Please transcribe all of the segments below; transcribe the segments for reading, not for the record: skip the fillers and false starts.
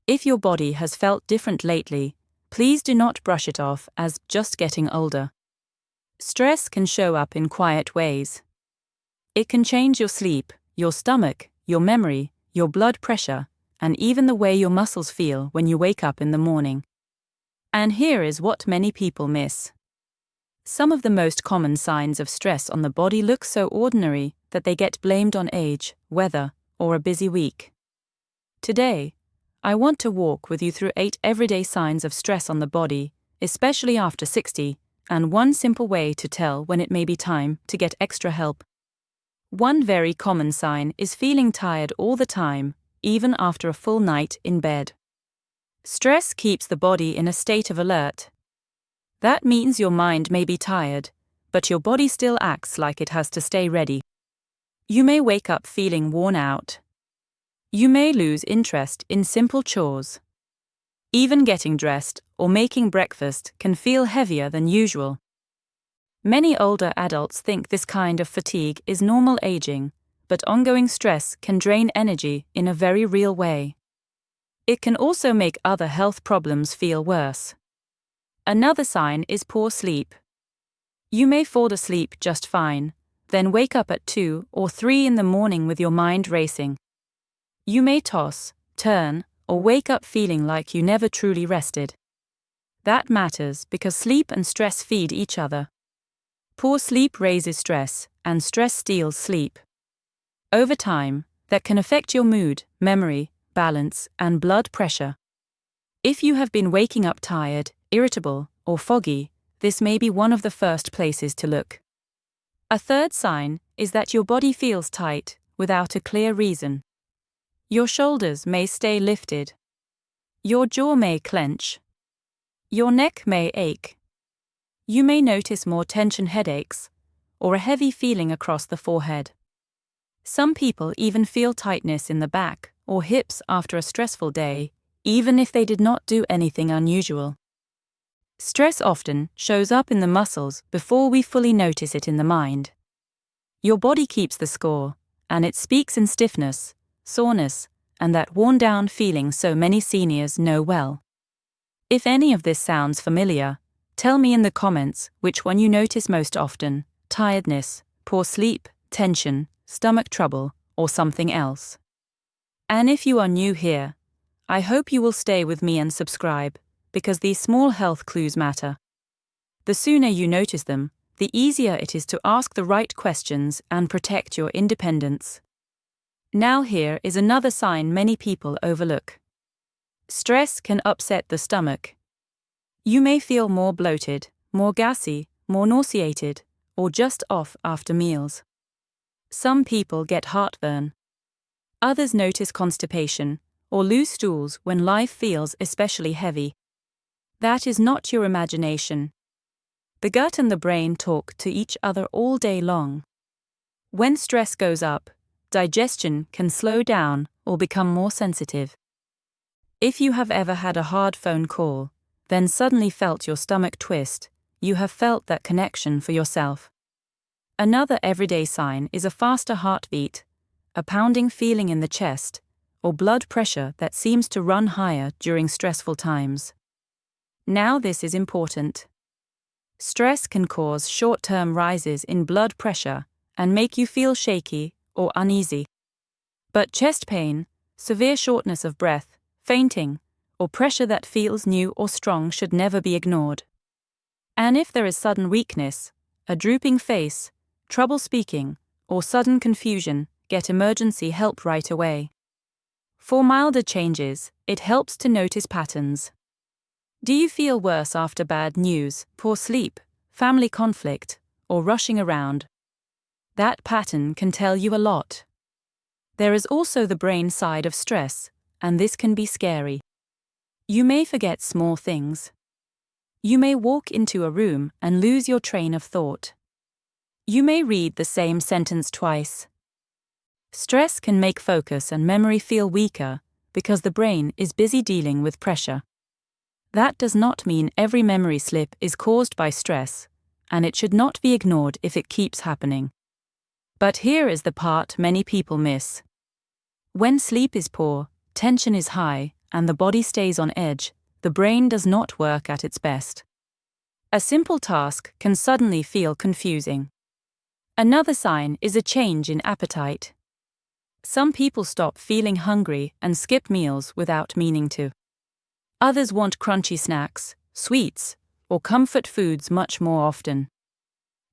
If your body has felt different lately, please do not brush it off as just getting older. Stress can show up in quiet ways. It can change your sleep, your stomach, your memory, your blood pressure, and even the way your muscles feel when you wake up in the morning. And here is what many people miss. Some of the most common signs of stress on the body look so ordinary that they get blamed on age, weather, or a busy week. Today, I want to walk with you through 8 everyday signs of stress on the body, especially after 60, and one simple way to tell when it may be time to get extra help. One very common sign is feeling tired all the time, even after a full night in bed. Stress keeps the body in a state of alert. That means your mind may be tired, but your body still acts like it has to stay ready. You may wake up feeling worn out. You may lose interest in simple chores. Even getting dressed or making breakfast can feel heavier than usual. Many older adults think this kind of fatigue is normal aging, but ongoing stress can drain energy in a very real way. It can also make other health problems feel worse. Another sign is poor sleep. You may fall asleep just fine, then wake up at 2 or 3 in the morning with your mind racing. You may toss, turn, or wake up feeling like you never truly rested. That matters because sleep and stress feed each other. Poor sleep raises stress, and stress steals sleep. Over time, that can affect your mood, memory, balance, and blood pressure. If you have been waking up tired, irritable, or foggy, this may be one of the first places to look. A third sign is that your body feels tight without a clear reason. Your shoulders may stay lifted. Your jaw may clench. Your neck may ache. You may notice more tension headaches, or a heavy feeling across the forehead. Some people even feel tightness in the back or hips after a stressful day, even if they did not do anything unusual. Stress often shows up in the muscles before we fully notice it in the mind. Your body keeps the score, and it speaks in stiffness, soreness, and that worn-down feeling so many seniors know well. If any of this sounds familiar, tell me in the comments which one you notice most often: tiredness, poor sleep, tension, stomach trouble, or something else. And if you are new here, I hope you will stay with me and subscribe, because these small health clues matter. The sooner you notice them, the easier it is to ask the right questions and protect your independence. Now here is another sign many people overlook. Stress can upset the stomach. You may feel more bloated, more gassy, more nauseated, or just off after meals. Some people get heartburn. Others notice constipation or loose stools when life feels especially heavy. That is not your imagination. The gut and the brain talk to each other all day long. When stress goes up, digestion can slow down or become more sensitive. If you have ever had a hard phone call, then suddenly felt your stomach twist, you have felt that connection for yourself. Another everyday sign is a faster heartbeat, a pounding feeling in the chest, or blood pressure that seems to run higher during stressful times. Now this is important. Stress can cause short-term rises in blood pressure and make you feel shaky or uneasy. But chest pain, severe shortness of breath, fainting, or pressure that feels new or strong should never be ignored. And if there is sudden weakness, a drooping face, trouble speaking, or sudden confusion, get emergency help right away. For milder changes, it helps to notice patterns. Do you feel worse after bad news, poor sleep, family conflict, or rushing around? That pattern can tell you a lot. There is also the brain side of stress, and this can be scary. You may forget small things. You may walk into a room and lose your train of thought. You may read the same sentence twice. Stress can make focus and memory feel weaker because the brain is busy dealing with pressure. That does not mean every memory slip is caused by stress, and it should not be ignored if it keeps happening. But here is the part many people miss. When sleep is poor, tension is high, and the body stays on edge, the brain does not work at its best. A simple task can suddenly feel confusing. Another sign is a change in appetite. Some people stop feeling hungry and skip meals without meaning to. Others want crunchy snacks, sweets, or comfort foods much more often.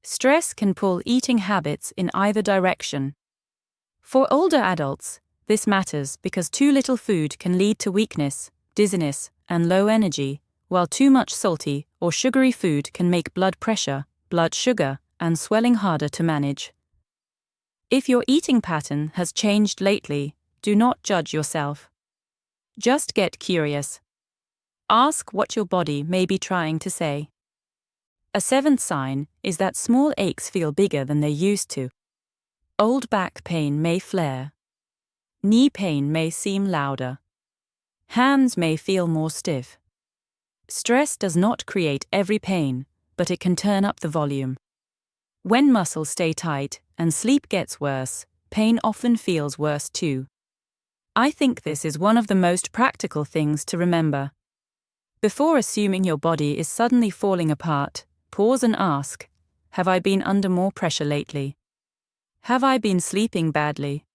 Stress can pull eating habits in either direction. For older adults, this matters because too little food can lead to weakness, dizziness, and low energy, while too much salty or sugary food can make blood pressure, blood sugar, and swelling harder to manage. If your eating pattern has changed lately, do not judge yourself. Just get curious. Ask what your body may be trying to say. A seventh sign is that small aches feel bigger than they used to. Old back pain may flare. Knee pain may seem louder. Hands may feel more stiff. Stress does not create every pain, but it can turn up the volume. When muscles stay tight and sleep gets worse, pain often feels worse too. I think this is one of the most practical things to remember. Before assuming your body is suddenly falling apart, pause and ask, have I been under more pressure lately? Have I been sleeping badly?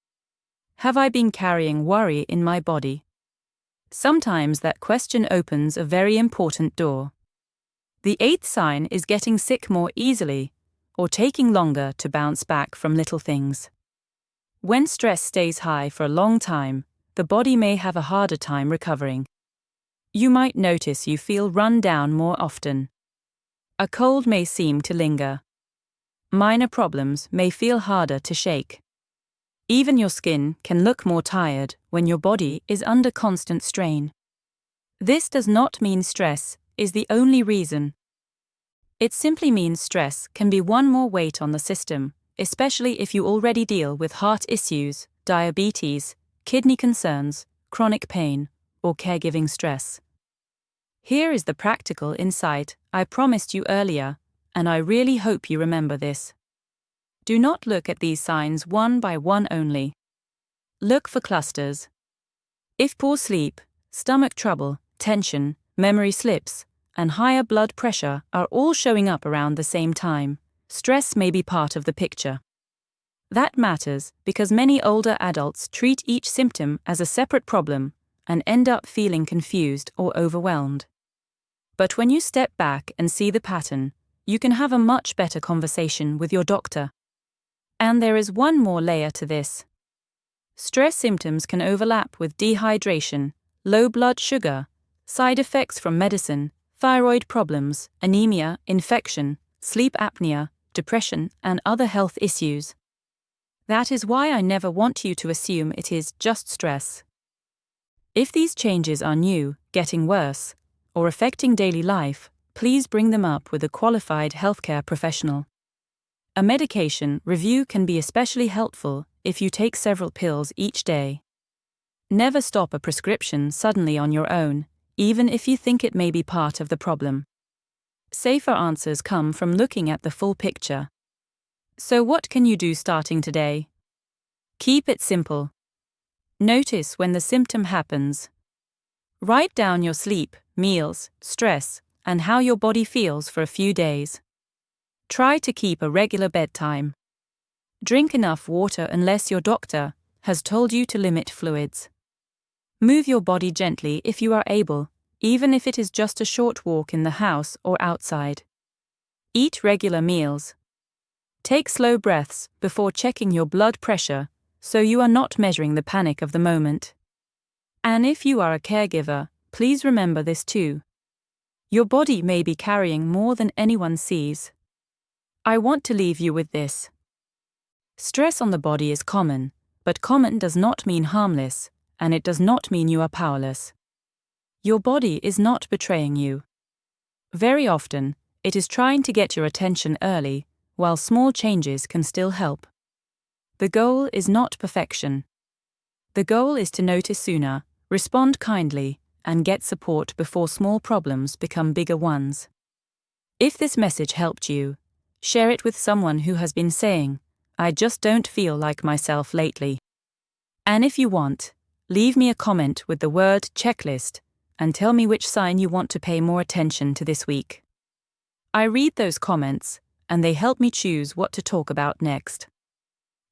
Have I been carrying worry in my body? Sometimes that question opens a very important door. The eighth sign is getting sick more easily, or taking longer to bounce back from little things. When stress stays high for a long time, the body may have a harder time recovering. You might notice you feel run down more often. A cold may seem to linger. Minor problems may feel harder to shake. Even your skin can look more tired when your body is under constant strain. This does not mean stress is the only reason. It simply means stress can be one more weight on the system, especially if you already deal with heart issues, diabetes, kidney concerns, chronic pain, or caregiving stress. Here is the practical insight I promised you earlier, and I really hope you remember this. Do not look at these signs one by one only. Look for clusters. If poor sleep, stomach trouble, tension, memory slips, and higher blood pressure are all showing up around the same time, stress may be part of the picture. That matters because many older adults treat each symptom as a separate problem and end up feeling confused or overwhelmed. But when you step back and see the pattern, you can have a much better conversation with your doctor. And there is one more layer to this. Stress symptoms can overlap with dehydration, low blood sugar, side effects from medicine, thyroid problems, anemia, infection, sleep apnea, depression, and other health issues. That is why I never want you to assume it is just stress. If these changes are new, getting worse, or affecting daily life, please bring them up with a qualified healthcare professional. A medication review can be especially helpful if you take several pills each day. Never stop a prescription suddenly on your own, even if you think it may be part of the problem. Safer answers come from looking at the full picture. So what can you do starting today? Keep it simple. Notice when the symptom happens. Write down your sleep, meals, stress, and how your body feels for a few days. Try to keep a regular bedtime. Drink enough water unless your doctor has told you to limit fluids. Move your body gently if you are able, even if it is just a short walk in the house or outside. Eat regular meals. Take slow breaths before checking your blood pressure so you are not measuring the panic of the moment. And if you are a caregiver, please remember this too. Your body may be carrying more than anyone sees. I want to leave you with this. Stress on the body is common, but common does not mean harmless, and it does not mean you are powerless. Your body is not betraying you. Very often, it is trying to get your attention early, while small changes can still help. The goal is not perfection. The goal is to notice sooner, respond kindly, and get support before small problems become bigger ones. If this message helped you, share it with someone who has been saying, I just don't feel like myself lately. And if you want, Leave me a comment with the word checklist and tell me which sign you want to pay more attention to this week. I read those comments, and they help me choose what to talk about next.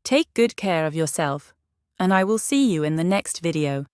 Take good care of yourself, and I will see you in the next video.